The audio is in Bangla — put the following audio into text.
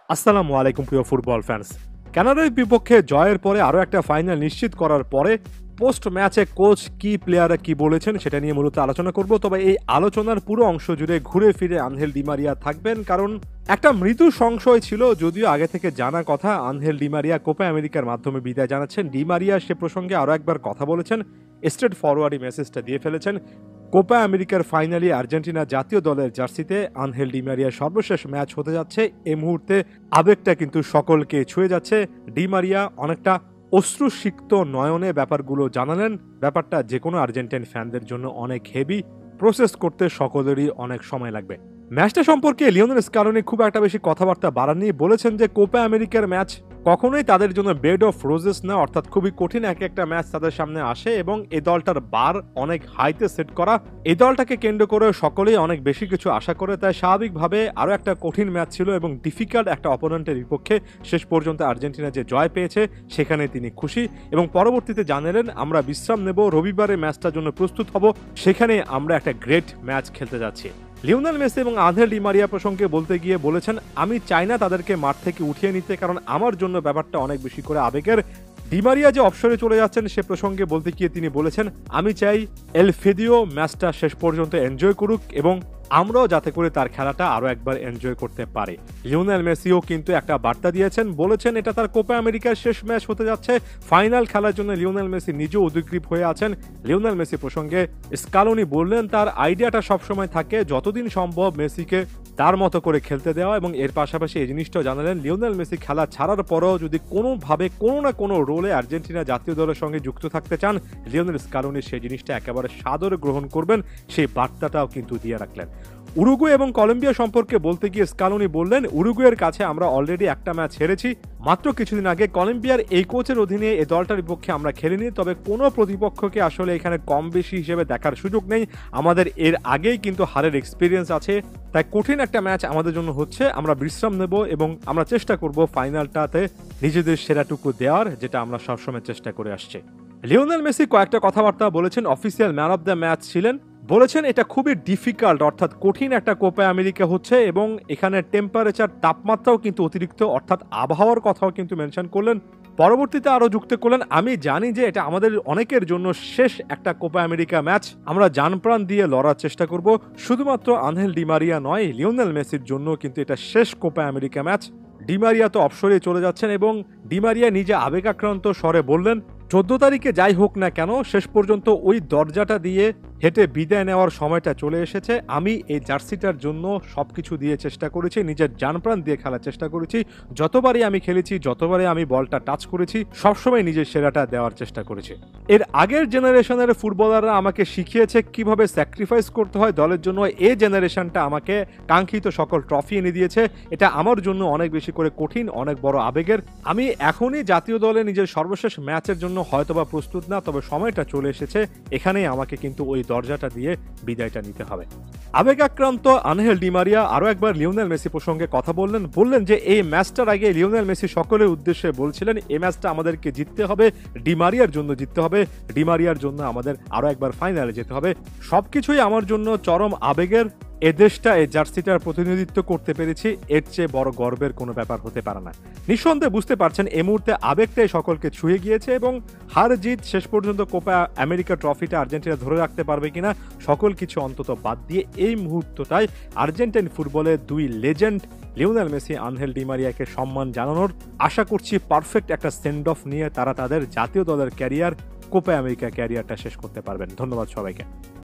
আসসালামু আলাইকুম প্রিয় ফুটবল ফ্যান্স। কানাডার বিপক্ষে জয়ের পরে আরও একটা ফাইনাল নিশ্চিত করার পরে পোস্ট ম্যাচে কোচ কি প্লেয়াররা কি বলেছেন সেটা নিয়ে মূলত আলোচনা করব। তবে এই আলোচনার পুরো অংশ জুড়ে ঘুরে ফিরে আনহেল ডিমারিয়া থাকবেন, কারণ একটা মৃদু সংশয় ছিল, যদিও আগে থেকে জানা কথা আনহেল ডিমারিয়া কোপা আমেরিকার মাধ্যমে বিদায় জানাচ্ছেন। ডিমারিয়া সে প্রসঙ্গে আরও একবার কথা বলেছেন, স্ট্রেট ফরওয়ার্ডই মেসেজটা দিয়ে ফেলেছেন। কোপা আমেরিকার ফাইনালি আর্জেন্টিনা জাতীয় দলের জার্সিতে আনহেল ডিমারিয়ার সর্বশেষ ম্যাচ হতে যাচ্ছে। এই মুহূর্তে আবেগটা কিন্তু সকলকে ছুঁয়ে যাচ্ছে। ডিমারিয়া অনেকটা অশ্রুসিক্ত নয়নে ব্যাপারগুলো জানালেন। ব্যাপারটা যে কোনো আর্জেন্টাইন ফ্যানদের জন্য অনেক হেভি, প্রসেস করতে সকলেরই অনেক সময় লাগবে। ম্যাচটা সম্পর্কে লিওনেল স্কালোনি খুব একটা বেশি কথাবার্তা বাড়াননি, বলেছেন যে কোপা আমেরিকার ম্যাচ কখনোই তাদের জন্য বেড অফ রোজেস না, অর্থাৎ খুবই কঠিন এক একটা ম্যাচ তাদের সামনে আসে এবং এই দলটার বার অনেক হাইতে সেট করা। এই দলটাকে কেন্দ্র করে সকলেই অনেক বেশি কিছু আশা করে, তাই স্বাভাবিকভাবে আরও একটা কঠিন ম্যাচ ছিল এবং ডিফিকাল্ট একটা অপোনেন্টের বিপক্ষে শেষ পর্যন্ত আর্জেন্টিনা যে জয় পেয়েছে সেখানে তিনি খুশি এবং পরবর্তীতে জানালেন আমরা বিশ্রাম নেব, রবিবারে ম্যাচটার জন্য প্রস্তুত হব, সেখানে আমরা একটা গ্রেট ম্যাচ খেলতে যাচ্ছি। লিওনেল মেসি এবং আনহেল ডিমারিয়া প্রসঙ্গে বলতে গিয়ে বলেছেন আমি চাই না তাদেরকে মাঠ থেকে উঠিয়ে নিতে, কারণ আমার জন্য ব্যাপারটা অনেক বেশি করে আবেগের। ডিমারিয়া যে অবসরে চলে যাচ্ছেন সে প্রসঙ্গে বলতে গিয়ে তিনি বলেছেন আমি চাই এল ফেদিও ম্যাচটা শেষ পর্যন্ত এনজয় করুক এবং আমরাও যাতে করে তার খেলাটা আরও একবার এনজয় করতে পারি। লিওনেল মেসিও কিন্তু একটা বার্তা দিয়েছেন, বলেছেন এটা তার কোপা আমেরিকার শেষ ম্যাচ হতে যাচ্ছে। ফাইনাল খেলার জন্য লিওনেল মেসি নিজেও উদ্গ্রীব হয়ে আছেন। লিওনেল মেসি প্রসঙ্গে স্কালোনি বললেন তার আইডিয়াটা সবসময় থাকে যতদিন সম্ভব মেসিকে তার মতো করে খেলতে দেওয়া, এবং এর পাশাপাশি এই জিনিসটাও জানালেন লিওনেল মেসি খেলা ছাড়ার পরও যদি কোনোভাবে কোনো না কোনো রোলে আর্জেন্টিনা জাতীয় দলের সঙ্গে যুক্ত থাকতে চান, লিওনেল স্কালোনি সেই জিনিসটা একেবারে সাদরে গ্রহণ করবেন, সেই বার্তাটাও কিন্তু দিয়ে রাখলেন। উরুগুয়ে এবং কলম্বিয়া সম্পর্কে বলতে গিয়ে স্কালোনি বললেন উরুগুয়ের কাছে আমরা অলরেডি একটা ম্যাচ হেরেছি। মাত্র কিছুদিন আগে কলম্বিয়ার এই কোচের অধীনে এই দলটার বিপক্ষে আমরা খেলিনি, তবে কোনো প্রতিপক্ষকে আসলে এখানে কম বেশি হিসেবে দেখার সুযোগ নেই। আমাদের এর আগেই কিন্তু হারের এক্সপিরিয়েন্স আছে, তাই কঠিন একটা ম্যাচ আমাদের জন্য হচ্ছে। আমরা বিশ্রাম নেব এবং আমরা চেষ্টা করব ফাইনালটাতে নিজেদের সেরাটুকু দেওয়ার, যেটা আমরা সবসময় চেষ্টা করে আসছি। লিওনেল মেসি কয়েকটা কথাবার্তা বলেছেন, official man of the match ছিলেন, বলেছেন এটা খুবই ডিফিকাল্ট, অর্থাৎ কঠিন একটা কোপা আমেরিকা হচ্ছে এবং এখানে টেম্পারেচার তাপমাত্রাও কিন্তু অতিরিক্ত, অর্থাৎ আবহাওয়ার কথাও কিন্তু মেনশন করলেন। পরবর্তীতে আরো যুক্ত করলেন আমি জানি যে এটা আমাদের অনেকের জন্য শেষ একটা কোপা আমেরিকা ম্যাচ, আমরা জানপ্রাণ দিয়ে লড়ার চেষ্টা করব। শুধুমাত্র আনহেল ডিমারিয়া নয়, লিওনেল মেসির জন্য কিন্তু এটা শেষ কোপা আমেরিকা ম্যাচ। ডিমারিয়া তো অবসরে চলে যাচ্ছেন এবং ডিমারিয়া নিজে আবেগাক্রান্ত স্বরে বললেন 14 তারিখে যাই হোক না কেন শেষ পর্যন্ত ওই দরজাটা দিয়ে হেঁটে বিদায় নেওয়ার সময়টা চলে এসেছে। আমি এই জার্সিটার জন্য সবকিছু দিয়ে চেষ্টা করেছি, নিজের জানপ্রাণ দিয়ে খেলার চেষ্টা করেছি। যতবারই আমি খেলেছি, যতবারই আমি বলটা টাচ করেছি, সবসময় নিজের সেরাটা দেওয়ার চেষ্টা করেছি। এর আগের জেনারেশনের ফুটবলাররা আমাকে শিখিয়েছে কিভাবে স্যাক্রিফাইস করতে হয় দলের জন্য। এই জেনারেশনটা আমাকে কাঙ্ক্ষিত সকল ট্রফি এনে দিয়েছে। এটা আমার জন্য অনেক বেশি করে কঠিন, অনেক বড় আবেগের। আমি এখনই জাতীয় দলে নিজের সর্বশেষ ম্যাচের জন্য হয়তোবা প্রস্তুত না, তবে সময়টা চলে এসেছে, এখানেই আমাকে কিন্তু ওই দরজাটা দিয়ে বিদায়টা নিতে হবে। আবেগাক্রান্ত আনহেল ডিমারিয়া আরো একবার লিওনেল মেসি প্রসঙ্গে কথা বললেন যে এই ম্যাচটার আগে লিওনেল মেসি সকলের উদ্দেশ্যে বলছিলেন এই ম্যাচটা আমাদেরকে জিততে হবে, ডিমারিয়ার জন্য জিততে হবে, ডিমারিয়ার জন্য আমাদের আরো একবার ফাইনালে যেতে হবে। সবকিছুই আমার জন্য চরম আবেগের। এ দেশটা এই জার্সিটার প্রতিনিধিত্ব করতে পেরেছি, এর চেয়ে বড় গর্বের কোনো ব্যাপার হতে পারে না। নিঃসন্দেহে বুঝতে পারছেন এই মুহূর্তে আবেগটাই সকলকে ছুঁয়ে গিয়েছে এবং হার জিত শেষ পর্যন্ত কোপা আমেরিকা ট্রফিটা আর্জেন্টিনা ধরে রাখতে পারবে কিনা সকল কিছু অন্তত বাদ দিয়ে এই মুহূর্তটাই আর্জেন্টাইন ফুটবলের দুই লেজেন্ড লিওনেল মেসি, আনহেল ডিমারিয়াকে সম্মান জানানোর। আশা করছি পারফেক্ট একটা সেন্ড অফ নিয়ে তারা তাদের জাতীয় দলের ক্যারিয়ার, কোপা আমেরিকা ক্যারিয়ারটা শেষ করতে পারবেন। ধন্যবাদ সবাইকে।